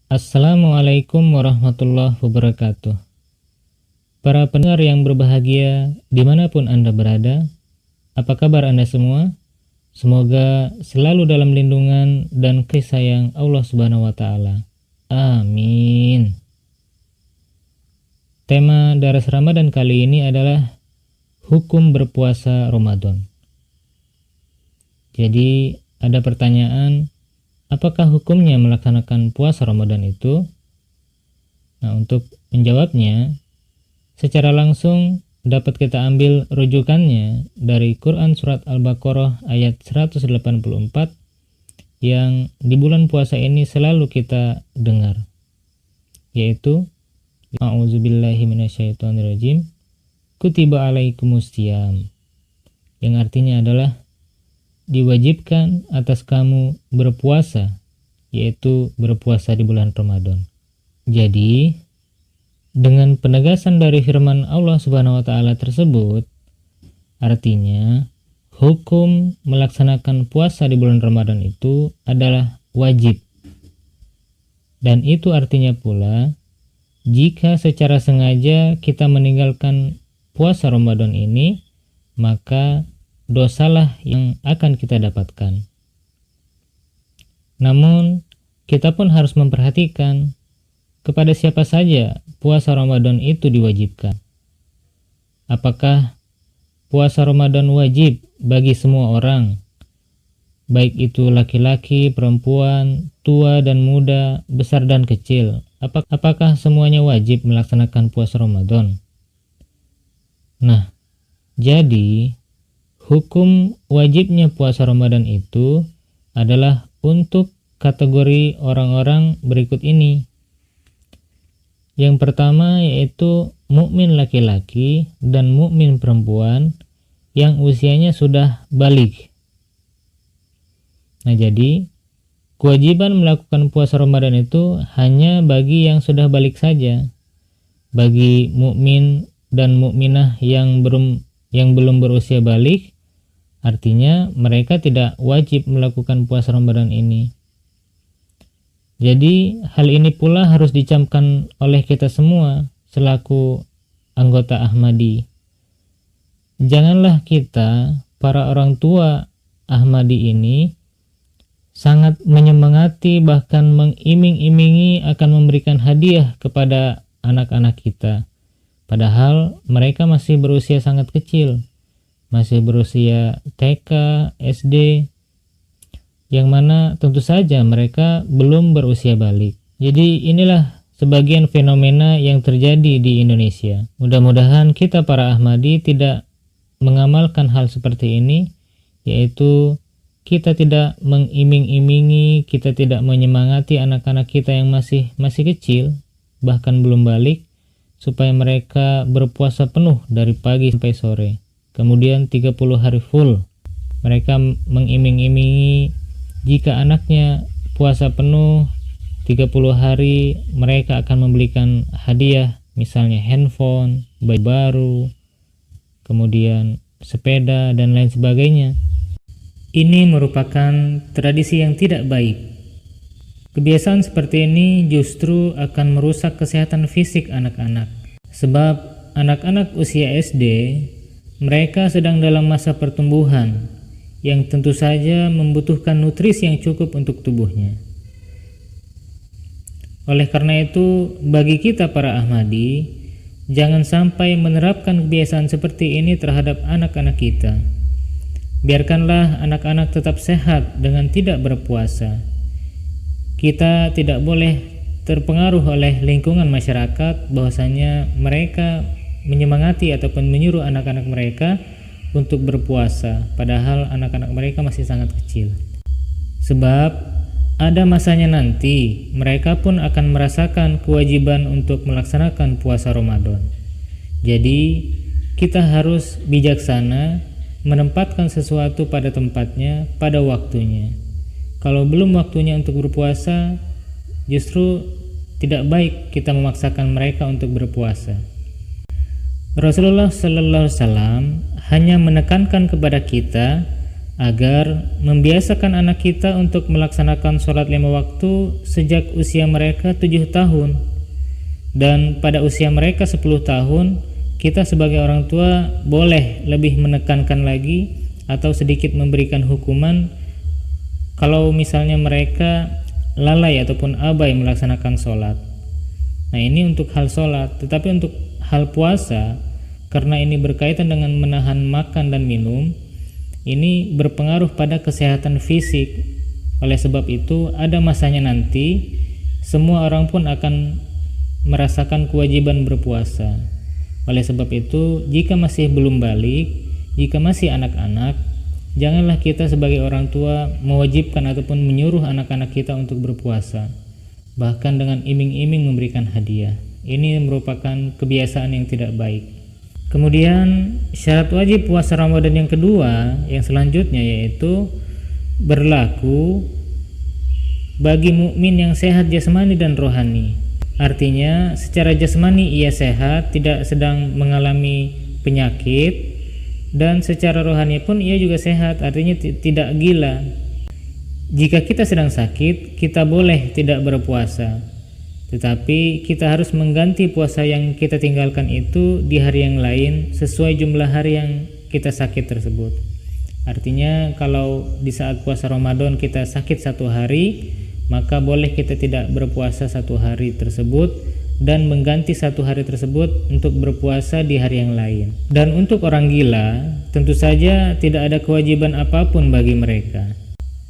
Assalamualaikum warahmatullahi wabarakatuh. Para pendengar yang berbahagia dimanapun Anda berada, apa kabar Anda semua? Semoga selalu dalam lindungan dan kasih sayang Allah Subhanahu wa Ta'ala. Amin. Tema Daras Ramadan kali ini adalah hukum berpuasa Ramadan. Jadi ada pertanyaan, apakah hukumnya melaksanakan puasa Ramadan itu? Nah, untuk menjawabnya, secara langsung dapat kita ambil rujukannya dari Quran Surat Al-Baqarah ayat 184 yang di bulan puasa ini selalu kita dengar, yaitu A'udzubillahi minasyaitonirrajim, Kutiba alaikumusiyam, yang artinya adalah diwajibkan atas kamu berpuasa, yaitu berpuasa di bulan Ramadan. Jadi, dengan penegasan dari firman Allah Subhanahu wa Ta'ala tersebut, artinya hukum melaksanakan puasa di bulan Ramadan itu adalah wajib. Dan itu artinya pula, jika secara sengaja kita meninggalkan puasa Ramadan ini, maka dosalah yang akan kita dapatkan. Namun, kita pun harus memperhatikan kepada siapa saja puasa Ramadan itu diwajibkan. Apakah puasa Ramadan wajib bagi semua orang, baik itu laki-laki, perempuan, tua dan muda, besar dan kecil? Apakah semuanya wajib melaksanakan puasa Ramadan? Nah, jadi hukum wajibnya puasa Ramadan itu adalah untuk kategori orang-orang berikut ini. Yang pertama yaitu mukmin laki-laki dan mukmin perempuan yang usianya sudah baligh. Nah, jadi kewajiban melakukan puasa Ramadan itu hanya bagi yang sudah baligh saja. Bagi mukmin dan mukminah yang belum berusia baligh, artinya mereka tidak wajib melakukan puasa Ramadan ini. Jadi hal ini pula harus dicamkan oleh kita semua selaku anggota Ahmadi. Janganlah kita, para orang tua Ahmadi ini, sangat menyemangati bahkan mengiming-imingi akan memberikan hadiah kepada anak-anak kita. Padahal mereka masih berusia sangat kecil. Masih berusia TK, SD, yang mana tentu saja mereka belum berusia baligh. Jadi inilah sebagian fenomena yang terjadi di Indonesia. Mudah-mudahan kita para Ahmadi tidak mengamalkan hal seperti ini, yaitu kita tidak mengiming-imingi, kita tidak menyemangati anak-anak kita yang masih kecil, bahkan belum baligh, supaya mereka berpuasa penuh dari pagi sampai sore. Kemudian 30 hari full. Mereka mengiming-imingi jika anaknya puasa penuh 30 hari, mereka akan membelikan hadiah, misalnya handphone, baju baru, kemudian sepeda dan lain sebagainya. Ini merupakan tradisi yang tidak baik. Kebiasaan seperti ini justru akan merusak kesehatan fisik anak-anak. Sebab anak-anak usia SD, mereka sedang dalam masa pertumbuhan yang tentu saja membutuhkan nutrisi yang cukup untuk tubuhnya. Oleh karena itu, bagi kita para Ahmadi, jangan sampai menerapkan kebiasaan seperti ini terhadap anak-anak kita. Biarkanlah anak-anak tetap sehat dengan tidak berpuasa. Kita tidak boleh terpengaruh oleh lingkungan masyarakat bahwasanya mereka menyemangati ataupun menyuruh anak-anak mereka untuk berpuasa, padahal anak-anak mereka masih sangat kecil. Sebab ada masanya nanti mereka pun akan merasakan kewajiban untuk melaksanakan puasa Ramadan. Jadi kita harus bijaksana menempatkan sesuatu pada tempatnya, pada waktunya. Kalau belum waktunya untuk berpuasa, justru tidak baik kita memaksakan mereka untuk berpuasa. Rasulullah Sallallahu Alaihi Wasallam hanya menekankan kepada kita agar membiasakan anak kita untuk melaksanakan sholat 5 waktu sejak usia mereka 7 tahun. Dan pada usia mereka 10 tahun, kita sebagai orang tua boleh lebih menekankan lagi atau sedikit memberikan hukuman kalau misalnya mereka lalai ataupun abai melaksanakan sholat. Nah, ini untuk hal sholat. Tetapi untuk hal puasa, karena ini berkaitan dengan menahan makan dan minum, ini berpengaruh pada kesehatan fisik. Oleh sebab itu, ada masanya nanti semua orang pun akan merasakan kewajiban berpuasa. Oleh sebab itu, jika masih belum balik, jika masih anak-anak, janganlah kita sebagai orang tua mewajibkan ataupun menyuruh anak-anak kita untuk berpuasa, bahkan dengan iming-iming memberikan hadiah. Ini merupakan kebiasaan yang tidak baik. Kemudian syarat wajib puasa Ramadan yang kedua, yang selanjutnya, yaitu berlaku bagi mukmin yang sehat jasmani dan rohani. Artinya secara jasmani ia sehat, tidak sedang mengalami penyakit, dan secara rohani pun ia juga sehat, artinya tidak gila. Jika kita sedang sakit, kita boleh tidak berpuasa, tetapi kita harus mengganti puasa yang kita tinggalkan itu di hari yang lain sesuai jumlah hari yang kita sakit tersebut. Artinya kalau di saat puasa Ramadan kita sakit 1 hari, maka boleh kita tidak berpuasa 1 hari tersebut dan mengganti 1 hari tersebut untuk berpuasa di hari yang lain. Dan untuk orang gila, tentu saja tidak ada kewajiban apapun bagi mereka,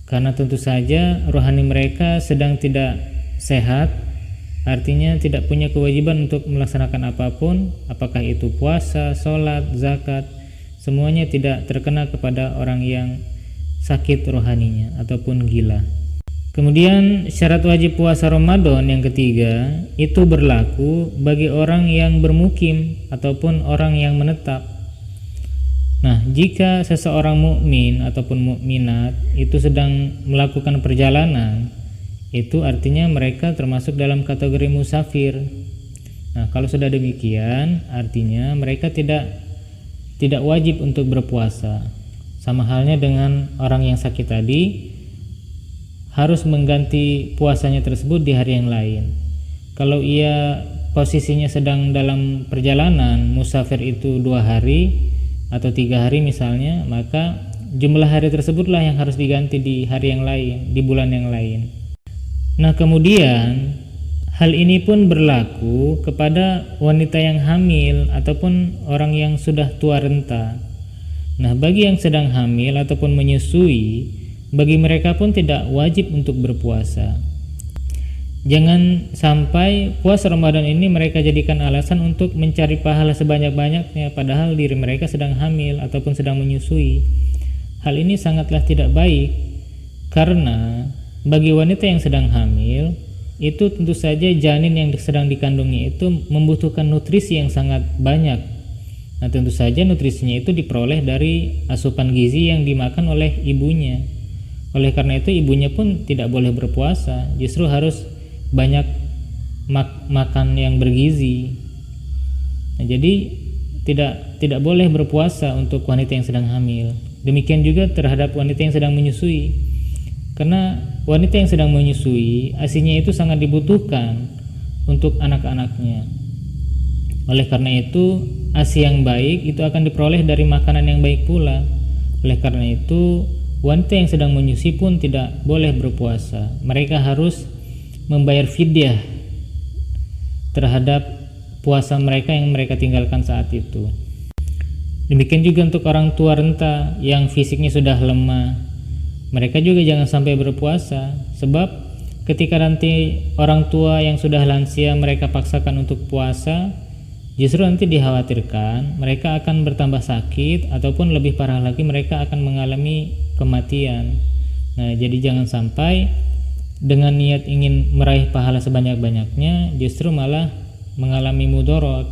karena tentu saja rohani mereka sedang tidak sehat, artinya tidak punya kewajiban untuk melaksanakan apapun, apakah itu puasa, sholat, zakat, semuanya tidak terkena kepada orang yang sakit rohaninya ataupun gila. Kemudian syarat wajib puasa Ramadan yang ketiga itu berlaku bagi orang yang bermukim ataupun orang yang menetap. Nah, jika seseorang mukmin ataupun mukminat itu sedang melakukan perjalanan, itu artinya mereka termasuk dalam kategori musafir. Nah, kalau sudah demikian, artinya mereka tidak wajib untuk berpuasa. Sama halnya dengan orang yang sakit tadi, harus mengganti puasanya tersebut di hari yang lain. Kalau ia posisinya sedang dalam perjalanan, musafir itu 2 hari atau 3 hari misalnya, maka jumlah hari tersebutlah yang harus diganti di hari yang lain, di bulan yang lain. Nah, kemudian hal ini pun berlaku kepada wanita yang hamil ataupun orang yang sudah tua renta. Nah, bagi yang sedang hamil ataupun menyusui, bagi mereka pun tidak wajib untuk berpuasa. Jangan sampai puasa Ramadan ini mereka jadikan alasan untuk mencari pahala sebanyak-banyaknya, padahal diri mereka sedang hamil ataupun sedang menyusui. Hal ini sangatlah tidak baik, karena bagi wanita yang sedang hamil, itu tentu saja janin yang sedang dikandungnya itu membutuhkan nutrisi yang sangat banyak. Nah, tentu saja nutrisinya itu diperoleh dari asupan gizi yang dimakan oleh ibunya. Oleh karena itu ibunya pun tidak boleh berpuasa, justru harus banyak makan yang bergizi. Nah, jadi tidak boleh berpuasa untuk wanita yang sedang hamil. Demikian juga terhadap wanita yang sedang menyusui, karena wanita yang sedang menyusui ASINya itu sangat dibutuhkan untuk anak-anaknya. Oleh karena itu ASI yang baik itu akan diperoleh dari makanan yang baik pula. Oleh karena itu wanita yang sedang menyusui pun tidak boleh berpuasa. Mereka harus membayar fidyah terhadap puasa mereka yang mereka tinggalkan saat itu. Demikian juga untuk orang tua renta yang fisiknya sudah lemah, mereka juga jangan sampai berpuasa, sebab ketika nanti orang tua yang sudah lansia mereka paksakan untuk puasa, justru nanti dikhawatirkan mereka akan bertambah sakit ataupun lebih parah lagi mereka akan mengalami kematian. Nah, jadi jangan sampai dengan niat ingin meraih pahala sebanyak-banyaknya justru malah mengalami mudorot.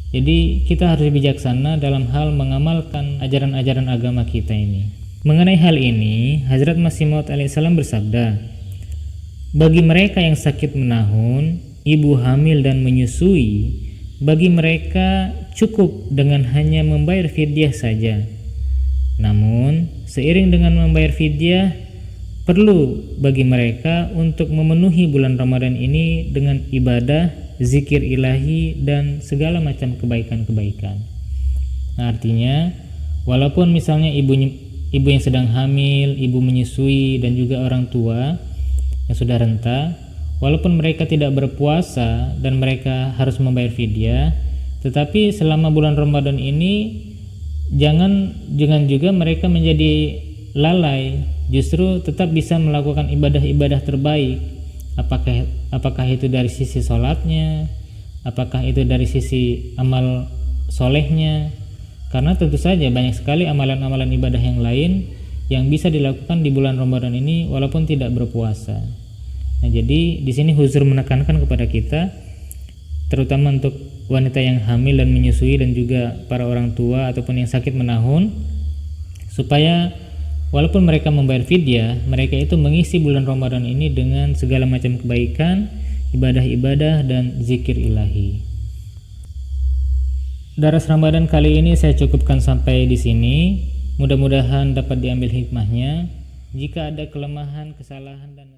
Jadi kita harus bijaksana dalam hal mengamalkan ajaran-ajaran agama kita ini. Mengenai hal ini, Hazrat Masih Maud alaihissalam bersabda, bagi mereka yang sakit menahun, ibu hamil dan menyusui, bagi mereka cukup dengan hanya membayar fidyah saja. Namun seiring dengan membayar fidyah, perlu bagi mereka untuk memenuhi bulan Ramadan ini dengan ibadah, zikir ilahi, dan segala macam kebaikan-kebaikan. Nah, artinya walaupun misalnya ibu yang sedang hamil, ibu menyusui, dan juga orang tua yang sudah renta, walaupun mereka tidak berpuasa dan mereka harus membayar fidyah, tetapi selama bulan Ramadan ini jangan juga mereka menjadi lalai, justru tetap bisa melakukan ibadah-ibadah terbaik. Apakah itu dari sisi sholatnya, apakah itu dari sisi amal solehnya, karena tentu saja banyak sekali amalan-amalan ibadah yang lain yang bisa dilakukan di bulan Ramadan ini walaupun tidak berpuasa. Nah, jadi di sini Huzur menekankan kepada kita, terutama untuk wanita yang hamil dan menyusui dan juga para orang tua ataupun yang sakit menahun, supaya walaupun mereka membayar fidyah, mereka itu mengisi bulan Ramadan ini dengan segala macam kebaikan, ibadah-ibadah, dan zikir ilahi. Daras Ramadan kali ini saya cukupkan sampai di sini. Mudah-mudahan dapat diambil hikmahnya. Jika ada kelemahan, kesalahan, dan